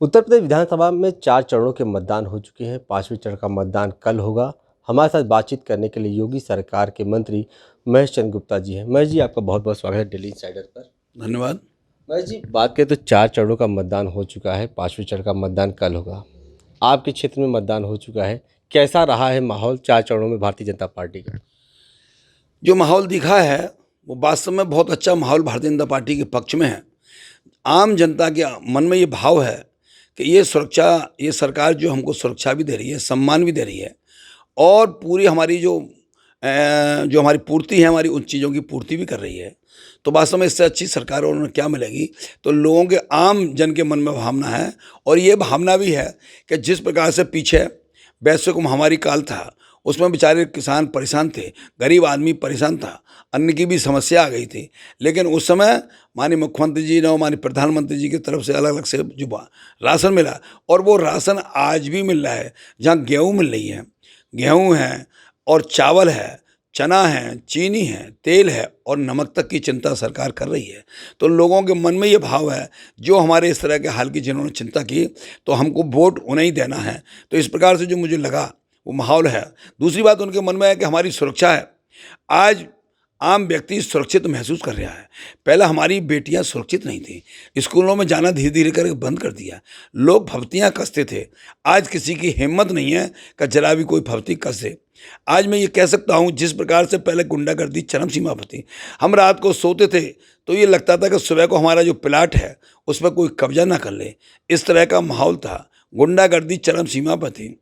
उत्तर प्रदेश विधानसभा में 4 चरणों के मतदान हो चुके हैं। 5वें चरण का मतदान कल होगा। हमारे साथ बातचीत करने के लिए योगी सरकार के मंत्री महेश चंद्र गुप्ता जी हैं। महेश जी, आपका बहुत बहुत स्वागत है डेली इंसाइडर पर। धन्यवाद। महेश जी, बात करें तो 4 चरणों का मतदान हो चुका है, 5वें चरण का मतदान कल होगा। आपके क्षेत्र में मतदान हो चुका है, कैसा रहा है माहौल 4 चरणों में भारतीय जनता पार्टी का? जो माहौल दिखा है वो वास्तव में बहुत अच्छा माहौल भारतीय जनता पार्टी के पक्ष में है। आम जनता के मन में ये भाव है कि ये सुरक्षा, ये सरकार जो हमको सुरक्षा भी दे रही है, सम्मान भी दे रही है और पूरी हमारी जो हमारी पूर्ति है, हमारी उन चीज़ों की पूर्ति भी कर रही है। तो वास्तव में इससे अच्छी सरकार और उन्हें क्या मिलेगी। तो लोगों के, आम जन के मन में भावना है और ये भावना भी है कि जिस प्रकार से पीछे वैश्विक महामारी काल था, उसमें बेचारे किसान परेशान थे, गरीब आदमी परेशान था, अन्न की भी समस्या आ गई थी। लेकिन उस समय माननीय मुख्यमंत्री जी ने और माननीय प्रधानमंत्री जी की तरफ से अलग अलग से जो राशन मिला, और वो राशन आज भी मिल रहा है। जहाँ गेहूँ मिल रही है, गेहूँ है और चावल है, चना है, चीनी है, तेल है और नमक तक की चिंता सरकार कर रही है। तो लोगों के मन में ये भाव है, जो हमारे इस तरह के हाल की जिन्होंने चिंता की, तो हमको वोट उन्हें ही देना है। तो इस प्रकार से जो मुझे लगा वो माहौल है। दूसरी बात उनके मन में है कि हमारी सुरक्षा है। आज आम व्यक्ति सुरक्षित महसूस कर रहा है। पहले हमारी बेटियां सुरक्षित नहीं थी, स्कूलों में जाना धीरे धीरे करके बंद कर दिया, लोग भर्तियां कसते थे। आज किसी की हिम्मत नहीं है कि जरा भी कोई भर्ती कसे। आज मैं ये कह सकता हूँ, जिस प्रकार से पहले गुंडागर्दी चरम सीमा पर थी, हम रात को सोते थे तो ये लगता था कि सुबह को हमारा जो प्लाट है उस पर कोई कब्जा ना कर ले। इस तरह का माहौल था, गुंडागर्दी चरम सीमा पर थी।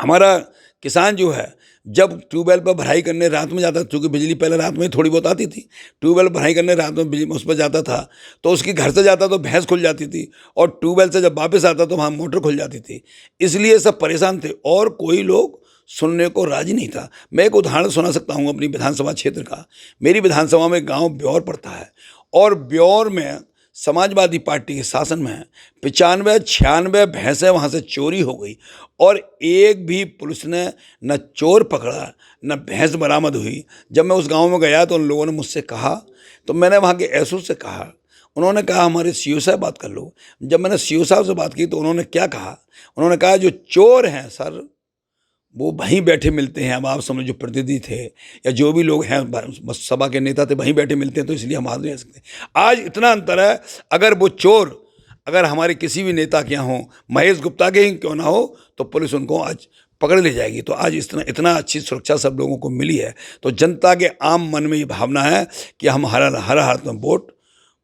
हमारा किसान जो है, जब ट्यूबवेल पर भराई करने रात में जाता, क्योंकि बिजली पहले रात में थोड़ी बहुत आती थी, ट्यूबवेल भराई करने रात में बिजली उस पर जाता था, तो उसकी घर से जाता तो भैंस खुल जाती थी और ट्यूबवेल से जब वापस आता तो वहाँ मोटर खुल जाती थी। इसलिए सब परेशान थे और कोई लोग सुनने को राजी नहीं था। मैं एक उदाहरण सुना सकता हूँ अपनी विधानसभा क्षेत्र का। मेरी विधानसभा में गाँव ब्यौर पड़ता है और ब्यौर में समाजवादी पार्टी के शासन में 95-96 भैंसें वहाँ से चोरी हो गई और एक भी पुलिस ने न चोर पकड़ा न भैंस बरामद हुई। जब मैं उस गांव में गया तो उन लोगों ने मुझसे कहा, तो मैंने वहाँ के एसओ से कहा, उन्होंने कहा हमारे सीओ साहब बात कर लो। जब मैंने सीओ साहब से बात की तो उन्होंने क्या कहा, उन्होंने कहा जो चोर हैं सर वो वहीं बैठे मिलते हैं। अब आप समझ, जो प्रतिनिधि थे या जो भी लोग हैं सभा के नेता थे वहीं बैठे मिलते हैं, तो इसलिए हम हाथ नहीं आ सकते। आज इतना अंतर है, अगर वो चोर अगर हमारे किसी भी नेता के यहाँ हो, महेश गुप्ता के ही क्यों ना हो, तो पुलिस उनको आज पकड़ ले जाएगी। तो आज इतना अच्छी सुरक्षा सब लोगों को मिली है। तो जनता के आम मन में ये भावना है कि हम हर हालत में वोट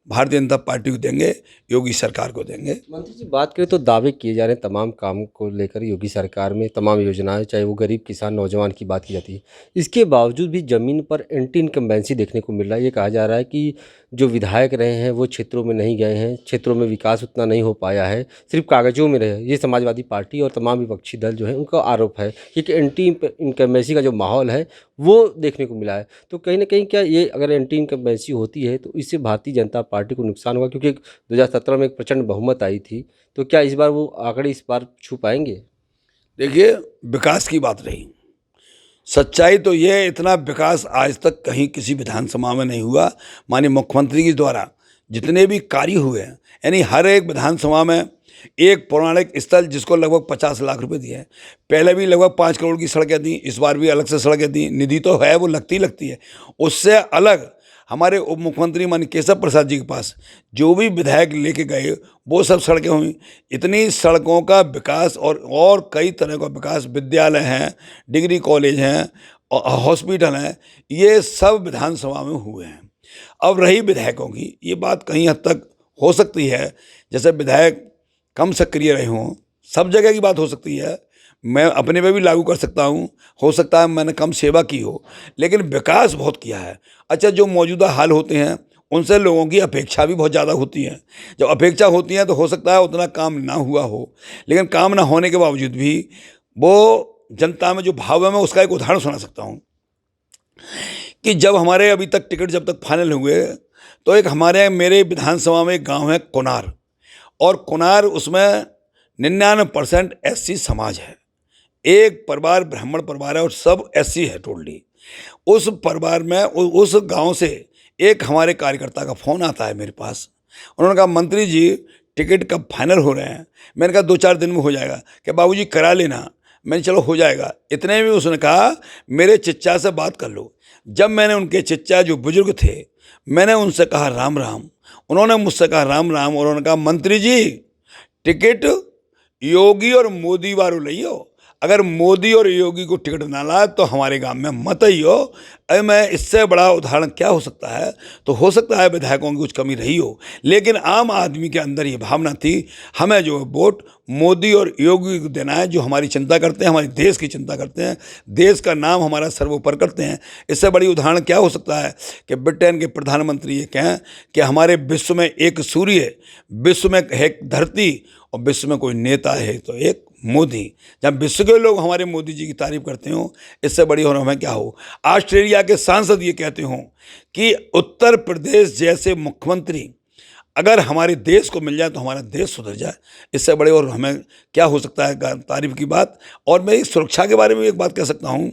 भारतीय जनता पार्टी को देंगे, योगी सरकार को देंगे। मंत्री जी, बात करें तो दावे किए जा रहे हैं तमाम काम को लेकर योगी सरकार में, तमाम योजनाएं, चाहे वो गरीब किसान नौजवान की बात की जाती है, इसके बावजूद भी ज़मीन पर एंटी इनकम्बेंसी देखने को मिल रहा है। ये कहा जा रहा है कि जो विधायक रहे हैं वो क्षेत्रों में नहीं गए हैं, क्षेत्रों में विकास उतना नहीं हो पाया है, सिर्फ कागजों में रहे। ये समाजवादी पार्टी और तमाम विपक्षी दल जो है उनका आरोप है कि एंटी इनकम्बेंसी का जो माहौल है वो देखने को मिला है। तो कहीं ना कहीं क्या ये अगर एंटी इनकम्बेंसी होती है तो इससे भारतीय जनता पार्टी को नुकसान होगा? क्योंकि 2017 में एक प्रचंड बहुमत आई थी, तो क्या इस बार वो आंकड़े इस बार छू पाएंगे? देखिए, विकास की बात रही, सच्चाई तो ये, इतना विकास आज तक कहीं किसी विधानसभा में नहीं हुआ। माननीय मुख्यमंत्री के द्वारा जितने भी कार्य हुए हैं, यानी हर एक विधानसभा में एक पौराणिक स्थल जिसको लगभग 50 लाख रुपए दिए हैं। पहले भी लगभग 5 करोड़ की सड़कें दी, इस बार भी अलग से सड़कें दी। निधि तो है, वो लगती है। उससे अलग हमारे उप मुख्यमंत्री माननीय केशव प्रसाद जी के पास जो भी विधायक लेके गए वो सब सड़कें हुई। इतनी सड़कों का विकास और कई तरह का विकास, विद्यालय हैं, डिग्री कॉलेज हैं, हॉस्पिटल हैं, ये सब विधानसभा में हुए हैं। अब रही विधायकों की, ये बात कहीं हद तक हो सकती है, जैसे विधायक कम सक्रिय रहे हों, सब जगह की बात हो सकती है। मैं अपने पे भी लागू कर सकता हूँ, हो सकता है मैंने कम सेवा की हो, लेकिन विकास बहुत किया है। अच्छा, जो मौजूदा हाल होते हैं उनसे लोगों की अपेक्षा भी बहुत ज़्यादा होती है। जब अपेक्षा होती है तो हो सकता है उतना काम ना हुआ हो, लेकिन काम ना होने के बावजूद भी वो जनता में जो भाव है, मैं उसका एक उदाहरण सुना सकता हूँ कि जब हमारे अभी तक टिकट जब तक फाइनल हुए तो एक हमारे मेरे विधानसभा में एक गाँव है कोनार, और कोनार उसमें 99% एससी समाज है। एक परिवार ब्राह्मण परिवार है और सब एससी है टोटली। उस परिवार में उस गांव से एक हमारे कार्यकर्ता का फ़ोन आता है मेरे पास। उन्होंने कहा, मंत्री जी टिकट कब फाइनल हो रहे हैं। मैंने कहा 2-4 दिन में हो जाएगा। कि बाबूजी करा लेना। मैंने चलो हो जाएगा। इतने में उसने कहा मेरे चचा से बात कर लो। जब मैंने उनके चचा जो बुजुर्ग थे, मैंने उनसे कहा राम राम, उन्होंने मुझसे कहा राम राम, और उन्होंने कहा मंत्री जी टिकट योगी और मोदी वालों लियो, अगर मोदी और योगी को टिकट ना लाए तो हमारे गांव में मत ही हो। अरे मैं इससे बड़ा उदाहरण क्या हो सकता है। तो हो सकता है विधायकों की कुछ कमी रही हो, लेकिन आम आदमी के अंदर ये भावना थी हमें जो वोट मोदी और योगी को देना है, जो हमारी चिंता करते हैं, हमारे देश की चिंता करते हैं, देश का नाम हमारा सर्वोपर करते हैं। इससे बड़ी उदाहरण क्या हो सकता है कि ब्रिटेन के प्रधानमंत्री ये कहें कि हमारे विश्व में एक सूर्य, विश्व में एक धरती, और विश्व में कोई नेता है तो एक मोदी। जब विश्व के लोग हमारे मोदी जी की तारीफ करते हो, इससे बड़ी और हमें क्या हो। ऑस्ट्रेलिया के सांसद ये कहते हो कि उत्तर प्रदेश जैसे मुख्यमंत्री अगर हमारे देश को मिल जाए तो हमारा देश सुधर जाए। इससे बड़े और हमें क्या हो सकता है तारीफ की बात। और मैं इस सुरक्षा के बारे में एक बात कह सकता हूँ।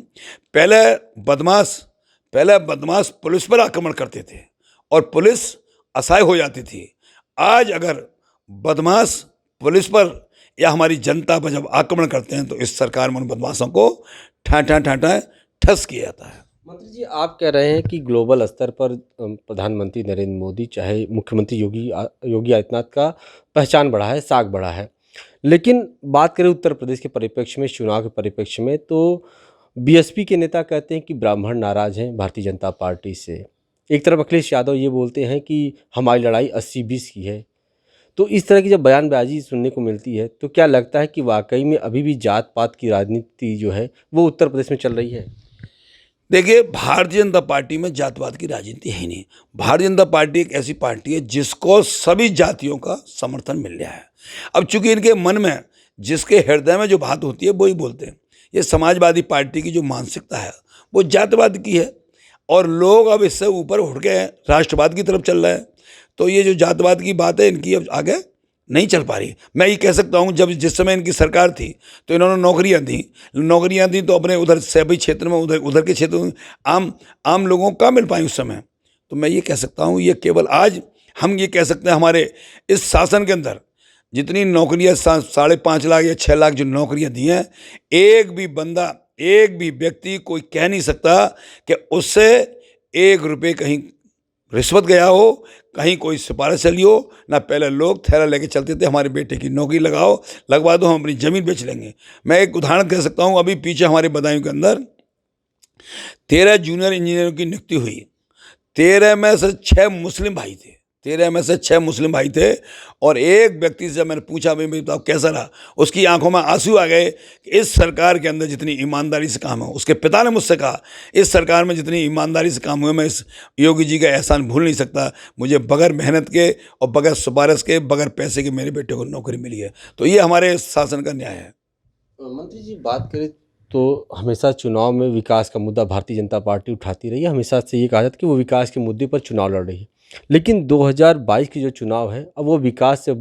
पहले बदमाश पुलिस पर आक्रमण करते थे और पुलिस असहाय हो जाती थी। आज अगर बदमाश पुलिस पर या हमारी जनता पर जब आक्रमण करते हैं तो इस सरकार में उन बदमाशों को ठस किया जाता है। मंत्री जी, आप कह रहे हैं कि ग्लोबल स्तर पर प्रधानमंत्री नरेंद्र मोदी चाहे मुख्यमंत्री योगी आदित्यनाथ का पहचान बढ़ा है, साख बढ़ा है। लेकिन बात करें उत्तर प्रदेश के परिप्रेक्ष्य में, चुनाव के परिप्रेक्ष्य में, तो बीएसपी के नेता कहते हैं कि ब्राह्मण नाराज हैं भारतीय जनता पार्टी से। एक तरफ अखिलेश यादव ये बोलते हैं कि हमारी लड़ाई 80-20 की है। तो इस तरह की जब बयानबाजी सुनने को मिलती है तो क्या लगता है कि वाकई में अभी भी जात पात की राजनीति जो है वो उत्तर प्रदेश में चल रही है? देखिए, भारतीय जनता पार्टी में जातवाद की राजनीति है नहीं। भारतीय जनता पार्टी एक ऐसी पार्टी है जिसको सभी जातियों का समर्थन मिल रहा है। अब चूंकि इनके मन में, जिसके हृदय में जो बात होती है वो ही बोलते हैं। ये समाजवादी पार्टी की जो मानसिकता है वो जातवाद की है, और लोग अब इससे ऊपर उठ के राष्ट्रवाद की तरफ चल रहे हैं। तो ये जो जातवाद की बात है इनकी अब आगे नहीं चल पा रही। मैं ये कह सकता हूँ जब जिस समय इनकी सरकार थी तो इन्होंने नौकरियाँ दी तो अपने उधर शहरी क्षेत्र में, उधर के क्षेत्र में आम लोगों को कहाँ मिल पाई उस समय। तो मैं ये कह सकता हूँ ये केवल आज हम ये कह सकते हैं हमारे इस शासन के अंदर जितनी नौकरियाँ 5.5 लाख या 6 लाख जो नौकरियाँ दी हैं, एक भी बंदा, एक भी व्यक्ति कोई कह नहीं सकता कि उससे 1 रुपये कहीं रिश्वत गया हो, कहीं कोई सिफारिश चली हो ना। पहले लोग थैला लेके चलते थे, हमारे बेटे की नौकरी लगवा दो, हम अपनी ज़मीन बेच लेंगे। मैं एक उदाहरण कह सकता हूँ, अभी पीछे हमारे बदायूं के अंदर 13 जूनियर इंजीनियरों की नियुक्ति हुई। 13 में से 6 मुस्लिम भाई थे। और एक व्यक्ति से मैंने पूछा भाई बताओ कैसा रहा, उसकी आंखों में आंसू आ गए कि इस सरकार के अंदर जितनी ईमानदारी से काम है, उसके पिता ने मुझसे कहा इस सरकार में जितनी ईमानदारी से काम हुए मैं इस योगी जी का एहसान भूल नहीं सकता। मुझे बगैर मेहनत के और बगैर सिफारिश के, बगैर पैसे के मेरे बेटे को नौकरी मिली है। तो ये हमारे शासन का न्याय है। मंत्री जी, बात करें तो हमेशा चुनाव में विकास का मुद्दा भारतीय जनता पार्टी उठाती रही है। हमेशा से ये कहा जाता है कि वो विकास के मुद्दे पर चुनाव लड़ रही है। लेकिन 2022 की जो चुनाव है अब वो विकास से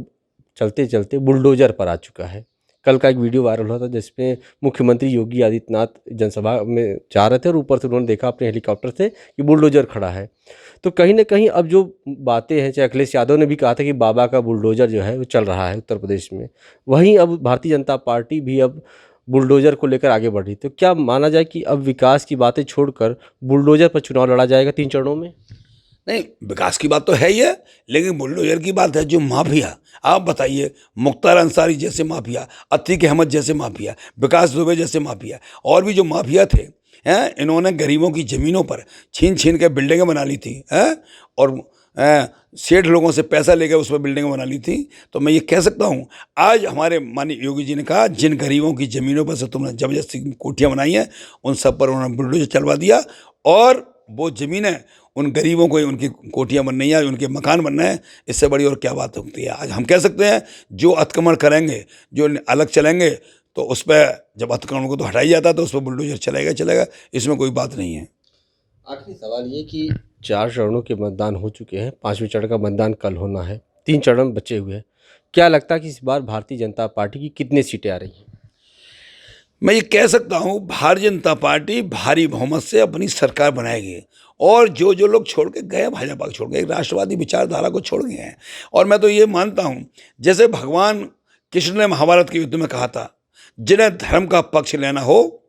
चलते चलते बुलडोजर पर आ चुका है। कल का एक वीडियो वायरल हुआ था जिसमें मुख्यमंत्री योगी आदित्यनाथ जनसभा में जा रहे थे और ऊपर से उन्होंने देखा अपने हेलीकॉप्टर से कि बुलडोजर खड़ा है। तो कहीं ना कहीं अब जो बातें हैं, चाहे अखिलेश यादव ने भी कहा था कि बाबा का बुलडोजर जो है वो चल रहा है उत्तर प्रदेश में, वहीं अब भारतीय जनता पार्टी भी अब बुलडोजर को लेकर आगे बढ़ रही। तो क्या माना जाए कि अब विकास की बातें छोड़कर बुलडोजर पर चुनाव लड़ा जाएगा 3 चरणों में? नहीं, विकास की बात तो है ही है, लेकिन बुलडोजर की बात है जो माफिया, आप बताइए, मुख्तार अंसारी जैसे माफिया, अतीक अहमद जैसे माफिया, विकास दुबे जैसे माफिया, और भी जो माफिया थे हैं, इन्होंने गरीबों की ज़मीनों पर छीन के बिल्डिंगें बना ली थी हैं, और सेठ लोगों से पैसा लेकर उस पर बिल्डिंगें बना ली थी। तो मैं ये कह सकता हूँ आज हमारे माननीय योगी जी ने कहा जिन गरीबों की ज़मीनों पर से तुमने जबरदस्ती कोठियाँ बनाई हैं उन सब पर उन्होंने बुलडोजर चलवा दिया, और वो ज़मीनें उन गरीबों को उनकी कोठियाँ बन रही हैं, उनके मकान बन रहे हैं। इससे बड़ी और क्या बात होती है। आज हम कह सकते हैं जो अतिक्रमण करेंगे, जो अलग चलेंगे, तो उस पर जब अतिक्रमण को तो हटाई जाता है तो उस पर बुलडोजर चलेगा, इसमें कोई बात नहीं है। आखिरी सवाल ये कि 4 चरणों के मतदान हो चुके हैं, 5वें चरण का मतदान कल होना है, 3 चरण बचे हुए हैं। क्या लगता है कि इस बार भारतीय जनता पार्टी की कितनी सीटें आ रही हैं? मैं ये कह सकता हूँ भारतीय जनता पार्टी भारी बहुमत से अपनी सरकार बनाएगी, और जो जो लोग छोड़ के गए भाजपा को छोड़ के, एक राष्ट्रवादी विचारधारा को छोड़ गए हैं। और मैं तो ये मानता हूँ, जैसे भगवान कृष्ण ने महाभारत के युद्ध में कहा था, जिन्हें धर्म का पक्ष लेना हो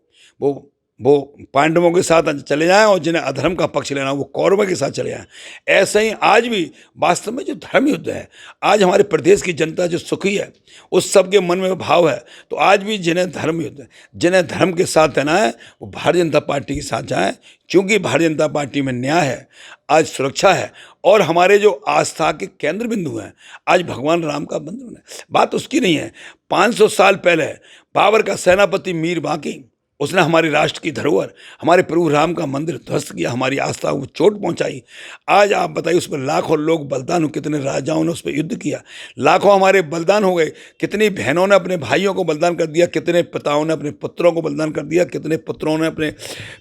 वो पांडवों के साथ चले जाएं, और जिन्हें अधर्म का पक्ष लेना हो वो कौरवों के साथ चले जाएं। ऐसे ही आज भी वास्तव में जो धर्म युद्ध है, आज हमारे प्रदेश की जनता जो सुखी है, उस सबके मन में भाव है। तो आज भी जिन्हें धर्म युद्ध, जिन्हें धर्म के साथ देना है, वो भारतीय जनता पार्टी के साथ जाएं, क्योंकि भारतीय जनता पार्टी में न्याय है, आज सुरक्षा है, और हमारे जो आस्था के केंद्र बिंदु हैं, आज भगवान राम का मंदिर है। बात उसकी नहीं है, 500 साल पहले बाबर का सेनापति मीर बांकी, उसने हमारी राष्ट्र की धरोहर, हमारे प्रभु राम का मंदिर ध्वस्त किया, हमारी आस्था को चोट पहुंचाई। आज आप बताइए, उस पर लाखों लोग बलिदान हुए, कितने राजाओं ने उस पर युद्ध किया, लाखों हमारे बलिदान हो गए, कितनी बहनों ने अपने भाइयों को बलिदान कर दिया, कितने पिताओं ने अपने पुत्रों को बलिदान कर दिया, कितने पुत्रों ने अपने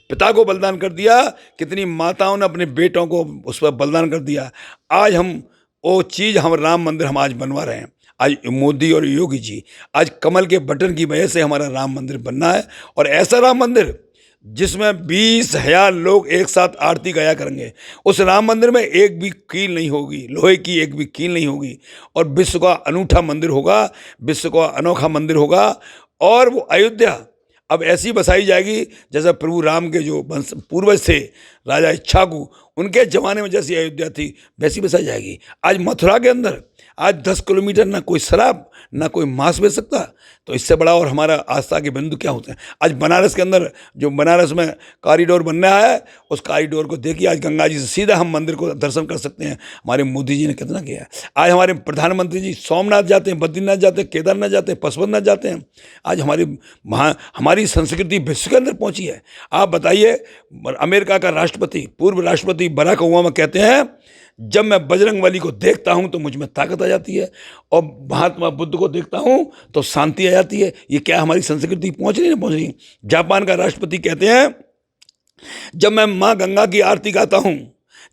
पिता को बलिदान कर दिया, कितनी माताओं ने अपने बेटों को उस पर बलिदान कर दिया। आज हम वो चीज़, हम राम मंदिर हम आज बनवा रहे हैं। आज मोदी और योगी जी, आज कमल के बटन की वजह से हमारा राम मंदिर बनना है, और ऐसा राम मंदिर जिसमें 20,000 लोग एक साथ आरती गाया करेंगे। उस राम मंदिर में एक भी कील नहीं होगी, लोहे की एक भी कील नहीं होगी, और विश्व का अनूठा मंदिर होगा, विश्व का अनोखा मंदिर होगा। और वो अयोध्या अब ऐसी बसाई जाएगी जैसे प्रभु राम के जो पूर्वज थे, राजा इक्ष्वाकु, उनके ज़माने में जैसी अयोध्या थी वैसी बसाई जाएगी। आज मथुरा के अंदर आज 10 किलोमीटर ना कोई शराब ना कोई मांस बेच सकता, तो इससे बड़ा और हमारा आस्था के बिंदु क्या होते हैं। आज बनारस के अंदर जो बनारस में कॉरिडोर बन रहा है, उस कॉरिडोर को देखिए, आज गंगा जी से सीधा हम मंदिर को दर्शन कर सकते हैं। हमारे मोदी जी ने कितना किया है। आज हमारे प्रधानमंत्री जी सोमनाथ जाते हैं, बद्रीनाथ जाते हैं, केदारनाथ जाते हैं, पशुपतिनाथ जाते हैं। आज हमारी संस्कृति विश्व के अंदर पहुंची है। आप बताइए, अमेरिका का राष्ट्रपति, पूर्व राष्ट्रपति बराक ओबामा कहते हैं, जब मैं बजरंगबली को देखता हूं तो मुझ में ताकत आ जाती है, और महात्मा बुद्ध को देखता हूं तो शांति आ जाती है। ये क्या हमारी संस्कृति पहुंच रही है, पहुंच रही है। जापान का राष्ट्रपति कहते हैं, जब मैं माँ गंगा की आरती गाता हूं,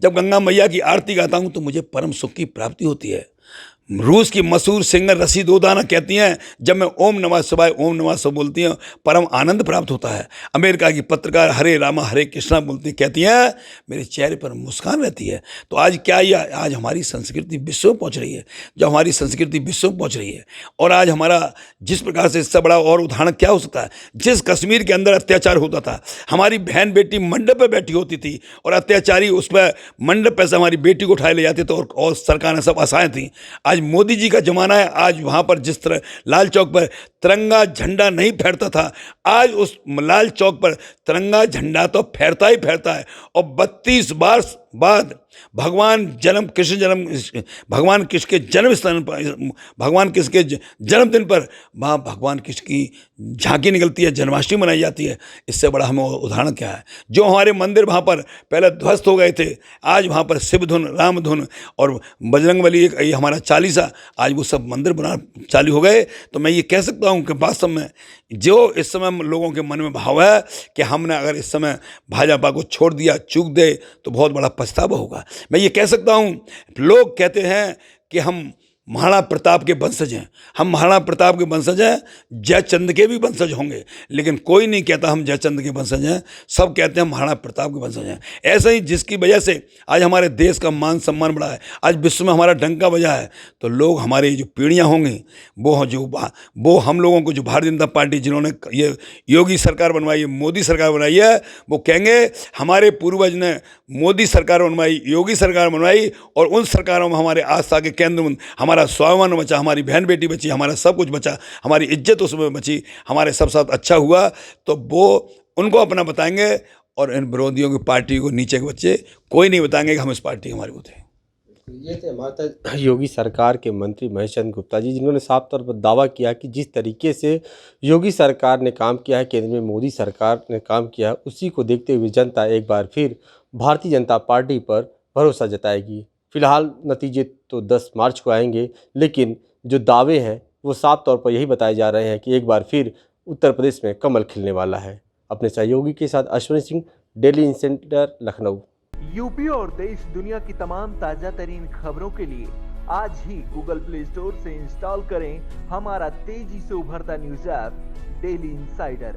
जब गंगा मैया की आरती गाता हूं तो मुझे परम सुख की प्राप्ति होती है। रूस की मशहूर सिंगर रसी दोदाना कहती हैं, जब मैं ओम नमः शिवाय ओम नमः शिवाय बोलती हैं, परम आनंद प्राप्त होता है। अमेरिका की पत्रकार हरे रामा हरे कृष्णा बोलती कहती हैं, मेरे चेहरे पर मुस्कान रहती है। तो आज क्या ये, आज हमारी संस्कृति विश्व में पहुंच रही है। जब हमारी संस्कृति विश्व में पहुंच रही है, और आज हमारा जिस प्रकार से, इससे बड़ा और उदाहरण क्या हो सकता है। जिस कश्मीर के अंदर अत्याचार होता था, हमारी बहन बेटी मंडप पर बैठी होती थी, और अत्याचारी उस पर मंडप पर से हमारी बेटी को उठाए ले जाते थे, और सरकार ने सब आशाएं थी। आज मोदी जी का जमाना है। आज वहां पर जिस तरह लाल चौक पर तिरंगा झंडा नहीं फहरता था, आज उस लाल चौक पर तिरंगा झंडा तो फहरता ही फहरता है। और 32 वर्ष बाद भगवान कृष्ण के जन्म स्थान पर, भगवान कृष्ण के जन्मदिन पर वहाँ भगवान कृष्ण की झांकी निकलती है, जन्माष्टमी मनाई जाती है। इससे बड़ा हमें उदाहरण क्या है। जो हमारे मंदिर वहाँ पर पहले ध्वस्त हो गए थे, आज वहाँ पर शिव धुन, राम धुन और बजरंगबली, एक ये हमारा चालीसा, आज वो सब मंदिर बना चालू हो गए। तो मैं ये कह सकता हूँ कि वास्तव में जो इस समय लोगों के मन में भाव है कि हमने अगर इस समय भाजपा को छोड़ दिया, चूक दे, तो बहुत बड़ा पछतावा होगा। मैं ये कह सकता हूँ, लोग कहते हैं कि हम महाराणा प्रताप के वंशज हैं, हम महाराणा प्रताप के वंशज हैं, जयचंद के भी वंशज होंगे, लेकिन कोई नहीं कहता हम जयचंद के वंशज हैं, सब कहते हैं महाराणा प्रताप के वंशज हैं। ऐसे ही जिसकी वजह से आज हमारे देश का मान सम्मान बढ़ा है, आज विश्व में हमारा डंका बजा है, तो लोग, हमारी जो पीढ़ियाँ होंगी, वो हम लोगों को, जो भारतीय जनता पार्टी जिन्होंने ये योगी सरकार बनवाई है, मोदी सरकार बनाई है, वो कहेंगे हमारे पूर्वज ने मोदी सरकार बनवाई, योगी सरकार बनवाई, और उन सरकारों में हमारे आस्था के केंद्र, हमारा स्वाभिमान बचा, हमारी बहन बेटी बची, हमारा सब कुछ बचा, हमारी इज्जत उसमें बची, हमारे सब साथ अच्छा हुआ। तो वो उनको अपना बताएंगे, और इन विरोधियों की पार्टी को, नीचे के बच्चे कोई नहीं बताएंगे कि हम इस पार्टी के हमारे को थे। ये थे हमारे योगी सरकार के मंत्री महेश चंद्र गुप्ता जी, जिन्होंने साफ तौर पर दावा किया कि जिस तरीके से योगी सरकार ने काम किया है, केंद्र में मोदी सरकार ने काम किया है, उसी को देखते हुए जनता एक बार फिर भारतीय जनता पार्टी पर भरोसा जताएगी। फिलहाल नतीजे तो 10 मार्च को आएंगे, लेकिन जो दावे हैं वो साफ तौर पर यही बताए जा रहे हैं कि एक बार फिर उत्तर प्रदेश में कमल खिलने वाला है। अपने सहयोगी के साथ अश्विनी सिंह, डेली इंसेंटर, लखनऊ। यूपी और देश दुनिया की तमाम ताजा तरीन खबरों के लिए आज ही गूगल प्ले स्टोर से इंस्टॉल करें हमारा तेजी से उभरता न्यूज ऐप डेली इंसाइडर।